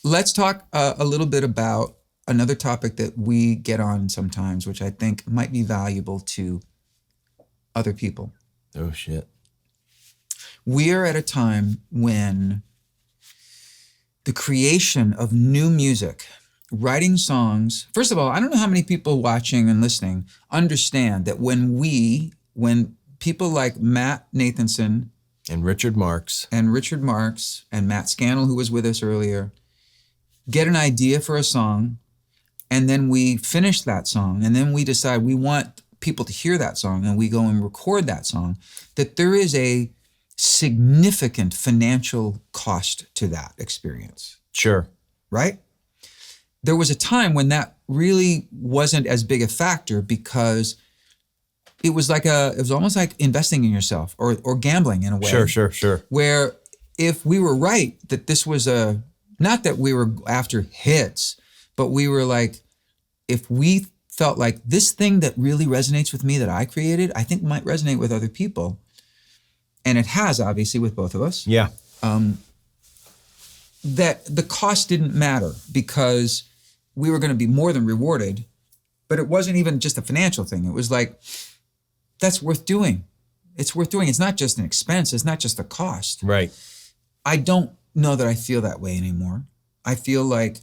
let's talk a little bit about another topic that we get on sometimes, which I think might be valuable to other people. Oh, shit. We are at a time when the creation of new music, writing songs, first of all, I don't know how many people watching and listening understand that when people like Matt Nathanson and Richard Marx and Matt Scannell, who was with us earlier, get an idea for a song, and then we finish that song, and then we decide we want people to hear that song, and we go and record that song, that there is a significant financial cost to that experience. Sure. Right? There was a time when that really wasn't as big a factor because it was almost like investing in yourself or gambling in a way. Sure. Where if we were right that this was not that we were after hits, but we were like, if we felt like this thing that really resonates with me that I created, I think might resonate with other people. And it has, obviously, with both of us. Yeah. That the cost didn't matter because we were going to be more than rewarded, but it wasn't even just a financial thing. It was like, that's worth doing. It's worth doing. It's not just an expense. It's not just a cost. Right. I don't know that I feel that way anymore. I feel like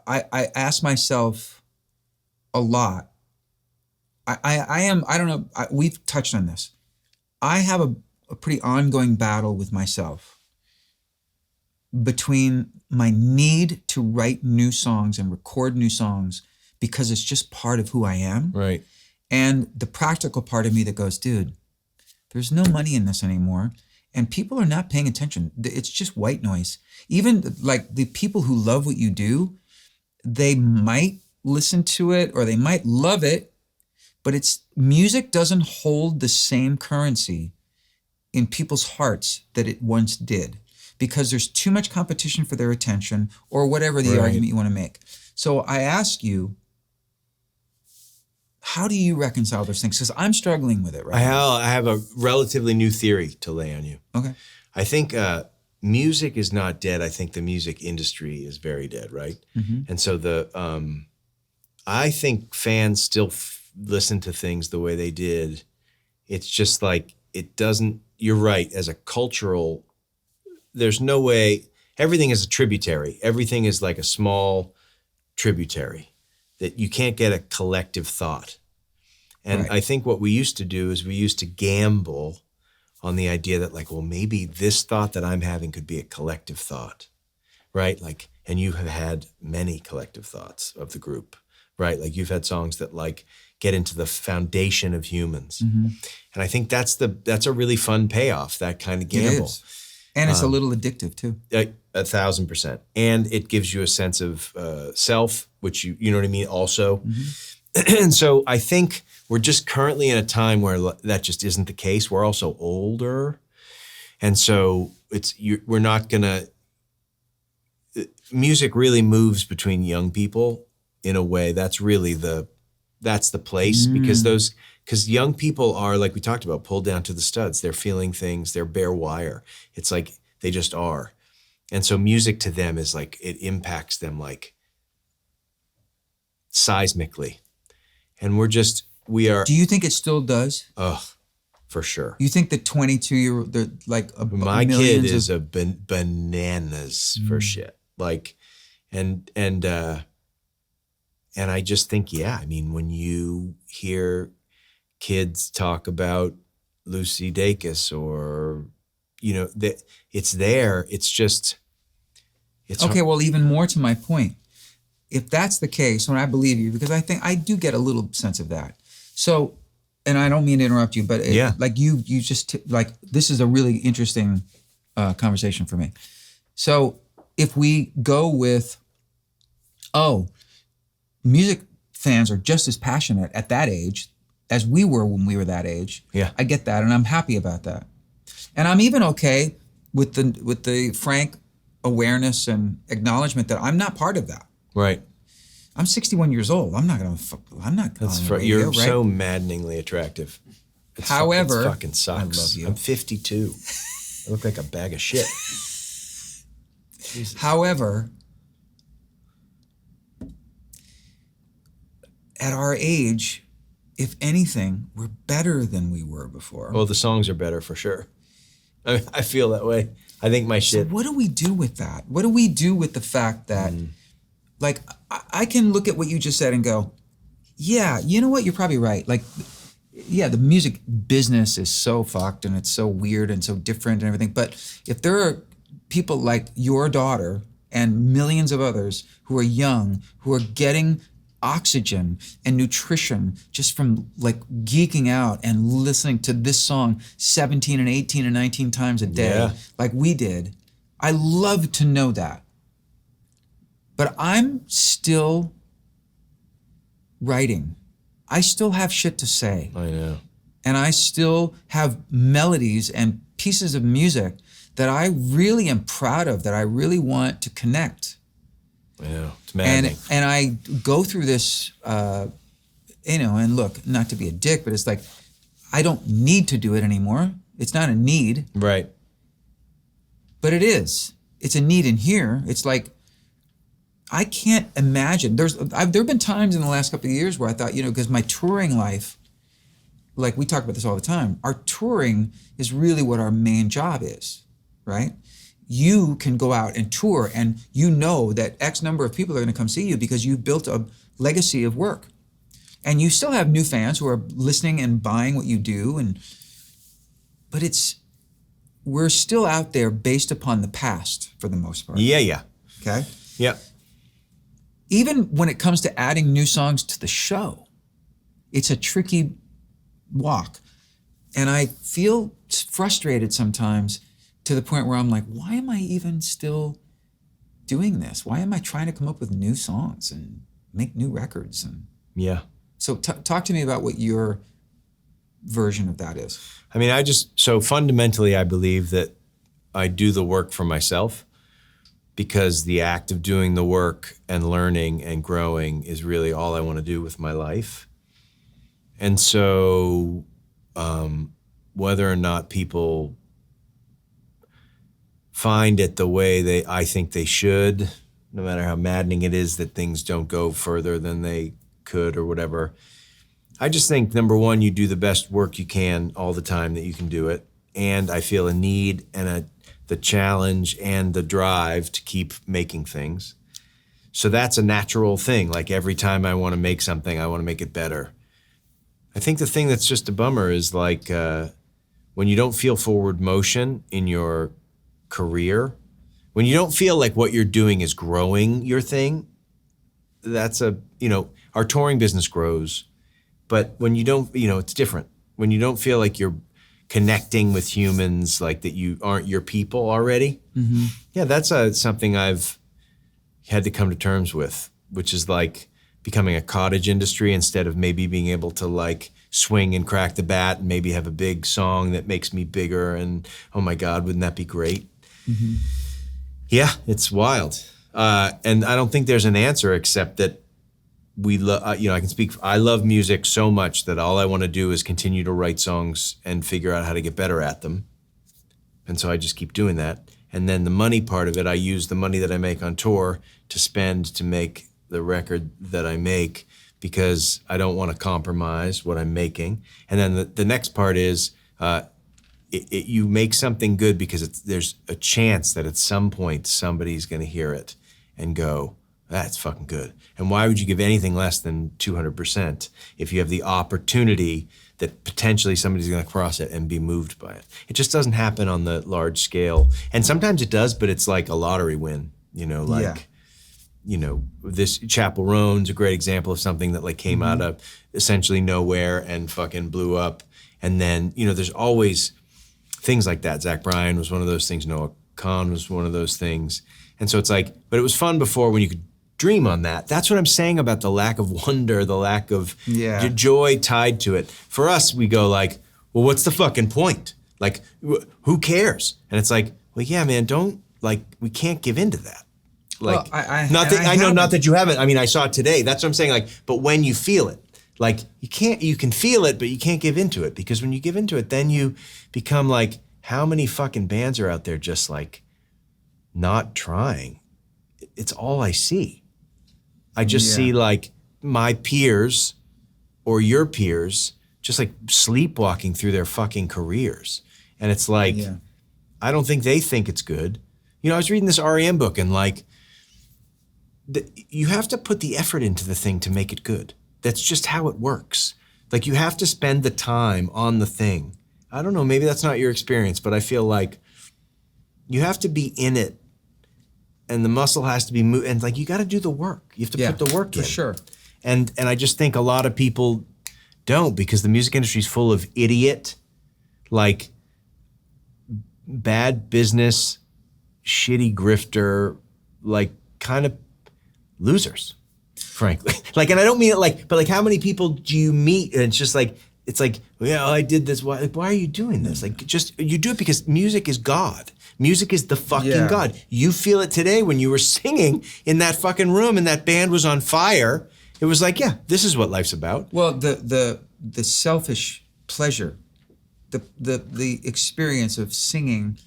I ask myself a lot. We've touched on this. I have a pretty ongoing battle with myself between my need to write new songs and record new songs because it's just part of who I am. Right. And the practical part of me that goes, dude, there's no money in this anymore. And people are not paying attention. It's just white noise. Even like the people who love what you do, they might listen to it or they might love it, but music doesn't hold the same currency in people's hearts that it once did because there's too much competition for their attention or whatever the argument you want to make. So I ask you, how do you reconcile those things? Because I'm struggling with it right now. I have a relatively new theory to lay on you. Okay. I think music is not dead. I think the music industry is very dead, right? Mm-hmm. And so I think fans still listen to things the way they did. It's just like, you're right, as a cultural, there's no way, everything is a tributary. Everything is like a small tributary that you can't get a collective thought. And right. I think what we used to do is we used to gamble on the idea that like, well, maybe this thought that I'm having could be a collective thought, right? Like, and you have had many collective thoughts of the group, right? Like you've had songs that like get into the foundation of humans. Mm-hmm. And I think that's a really fun payoff, that kind of gamble. It is. And it's a little addictive too. 1,000%. And it gives you a sense of self, which you know what I mean also. Mm-hmm. And so I think we're just currently in a time where that just isn't the case. We're also older. And so we're not gonna, music really moves between young people in a way. That's really that's the place because young people are, like we talked about, pulled down to the studs. They're feeling things, they're bare wire. It's like they just are. And so music to them is like, it impacts them like seismically. And we are. Do you think it still does? For sure. You think the 22-year-old, like my kid is a bananas for shit. Like, and I just think, yeah, I mean, when you hear kids talk about Lucy Dacus or, it's there. It's just, okay. Well, even more to my point, if that's the case, and I believe you, because I think I do get a little sense of that. So, and I don't mean to interrupt you, but like you just like, this is a really interesting conversation for me. So if we go with, music fans are just as passionate at that age as we were when we were that age. Yeah. I get that, and I'm happy about that. And I'm even okay with the frank awareness and acknowledgement that I'm not part of that. Right. I'm 61 years old. I'm not That's on the radio, you're right? So maddeningly attractive. However, it fucking sucks. I love you. I'm 52. I look like a bag of shit. Jesus. However, at our age, if anything, we're better than we were before. Well, the songs are better for sure. I feel that way. I think my So shit. what do we do with that? What do we do with the fact that, like, I can look at what you just said and go, yeah, you know what? You're probably right. Like, yeah, the music business is so fucked and it's so weird and so different and everything. But if there are people like your daughter and millions of others who are young, who are getting oxygen and nutrition just from like geeking out and listening to this song 17 and 18 and 19 times a day, Yeah. like we did, I love to know that. But I'm still writing. I still have shit to say. I know. And I still have melodies and pieces of music that I really am proud of, that I really want to connect. I know. It's maddening. And I go through this, and look, not to be a dick, but it's like, I don't need to do it anymore. It's not a need. Right. But it is. It's a need in here. It's like, I can't imagine. There have been times in the last couple of years where I thought, because my touring life, like we talk about this all the time, our touring is really what our main job is, right? You can go out and tour and you know that X number of people are going to come see you because you've built a legacy of work. And you still have new fans who are listening and buying what you do. But we're still out there based upon the past for the most part. Yeah. Okay? Yeah. Even when it comes to adding new songs to the show, it's a tricky walk. And I feel frustrated sometimes to the point where I'm like, why am I even still doing this? Why am I trying to come up with new songs and make new records? And Yeah. so talk to me about what your version of that is. I mean, so fundamentally, I believe that I do the work for myself because the act of doing the work and learning and growing is really all I want to do with my life. And so whether or not people find it the way I think they should, no matter how maddening it is that things don't go further than they could or whatever. I just think, number one, you do the best work you can all the time that you can do it. And I feel a need and the challenge and the drive to keep making things. So that's a natural thing. Like every time I want to make something, I want to make it better. I think the thing that's just a bummer is like when you don't feel forward motion in your career, when you don't feel like what you're doing is growing your thing, that's our touring business grows. But when you don't, it's different. When you don't feel like you're connecting with humans, like that you aren't your people already. Mm-hmm. Yeah, that's something I've had to come to terms with, which is like becoming a cottage industry instead of maybe being able to like swing and crack the bat and maybe have a big song that makes me bigger. And oh my God, wouldn't that be great? Mm-hmm. Yeah, it's wild. And I don't think there's an answer except that I love music so much that all I want to do is continue to write songs and figure out how to get better at them. And so I just keep doing that. And then the money part of it, I use the money that I make on tour to spend to make the record that I make because I don't want to compromise what I'm making. And then the next part is you make something good because there's a chance that at some point somebody's going to hear it and go, that's fucking good. And why would you give anything less than 200% if you have the opportunity that potentially somebody's going to cross it and be moved by it? It just doesn't happen on the large scale. And sometimes it does, but it's like a lottery win, this Chapel Roan's a great example of something that like came out of essentially nowhere and fucking blew up. And then, there's always things like that. Zach Bryan was one of those things. Noah Kahn was one of those things. And so it's like, but it was fun before when you could dream on that. That's what I'm saying about the lack of wonder, the lack of joy tied to it. For us, we go like, well, what's the fucking point? Like, who cares? And it's like, well, yeah, man, we can't give into that. Like, well, not that you haven't. I mean, I saw it today. That's what I'm saying. Like, but when you feel it, like you can feel it, but you can't give into it because when you give into it, then you become like, how many fucking bands are out there just like not trying. It's all I see. I just see like my peers or your peers just like sleepwalking through their fucking careers. And it's like, I don't think they think it's good. You know, I was reading this REM book and like, you have to put the effort into the thing to make it good. That's just how it works. Like you have to spend the time on the thing. I don't know, maybe that's not your experience, but I feel like you have to be in it and the muscle has to be moved. And like, you got to do the work. You have to put the work in. For sure. And I just think a lot of people don't, because the music industry is full of idiot, like bad business, shitty grifter, like kind of losers, frankly. Like, and I don't mean it like, but like how many people do you meet? And it's just like, I did this. Why are you doing this? Like, just, you do it because music is God. Music is the fucking God. You feel it today when you were singing in that fucking room and that band was on fire. It was like, this is what life's about. Well, the selfish pleasure, the experience of singing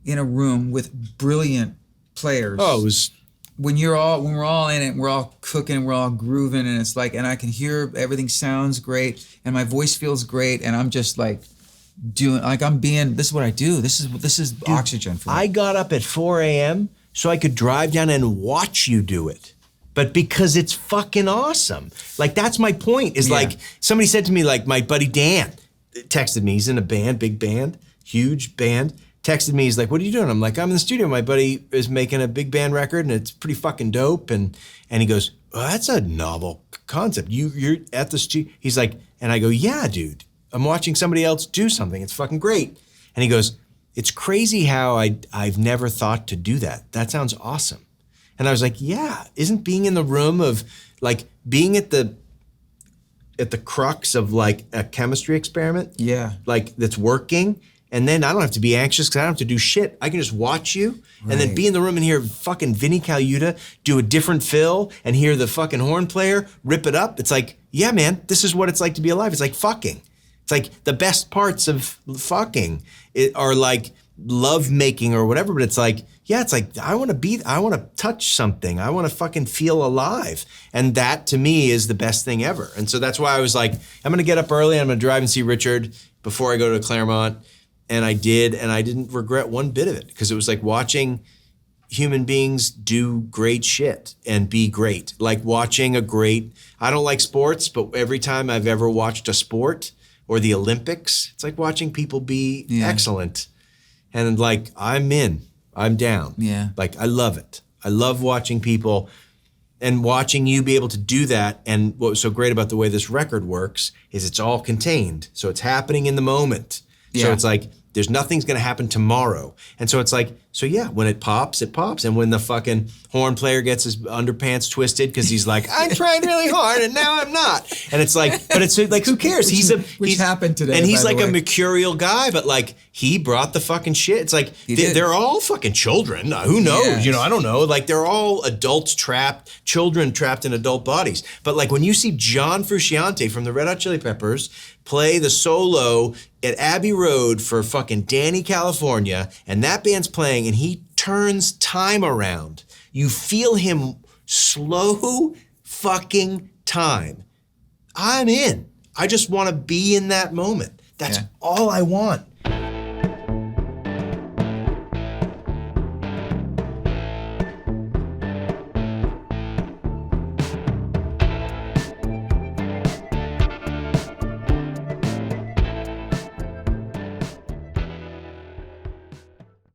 in a room with brilliant players. Oh, it was. When we're all in it, we're all cooking, we're all grooving, and it's like, and I can hear everything sounds great, and my voice feels great, and I'm just like doing, like this is what I do. This is Dude, oxygen for me. I got up at 4 a.m. so I could drive down and watch you do it. But because it's fucking awesome. Like, that's my point, is like, somebody said to me, like, my buddy Dan texted me, he's in a band, big band, huge band, texted me, he's like, what are you doing? I'm like, I'm in the studio. My buddy is making a big band record and it's pretty fucking dope. And he goes, oh, that's a novel concept. You're at the studio. He's like, and I go, yeah, dude, I'm watching somebody else do something. It's fucking great. And he goes, it's crazy how I've never thought to do that. That sounds awesome. And I was like, yeah, isn't being in the room of like being at the crux of like a chemistry experiment? Like that's working. And then I don't have to be anxious because I don't have to do shit. I can just watch you and then be in the room and hear fucking Vinnie Colaiuta do a different fill and hear the fucking horn player rip it up. It's like, yeah, man, this is what it's like to be alive. It's like fucking. It's like the best parts of fucking are like love making or whatever, but it's like, yeah, it's like, I want to touch something. I want to fucking feel alive. And that to me is the best thing ever. And so that's why I was like, I'm going to get up early. I'm going to drive and see Richard before I go to Claremont. And I did, and I didn't regret one bit of it because it was like watching human beings do great shit and be great. Like watching I don't like sports, but every time I've ever watched a sport or the Olympics, it's like watching people be excellent. And like, I'm down. Yeah. Like, I love it. I love watching people and watching you be able to do that. And what was so great about the way this record works is it's all contained. So it's happening in the moment. So it's like, there's nothing's going to happen tomorrow. And so it's like, so yeah, when it pops, it pops. And when the fucking horn player gets his underpants twisted because he's like, I tried really hard and now I'm not. And it's like, but it's like, who cares? Which happened today. And he's like a mercurial guy, but like he brought the fucking shit. It's like, they're all fucking children. Who knows? Yes. You know, I don't know. Like they're all children trapped in adult bodies. But like when you see John Frusciante from the Red Hot Chili Peppers play the solo at Abbey Road for fucking Danny, California, and that band's playing and he turns time around. You feel him slow fucking time. I'm in. I just want to be in that moment. That's all I want.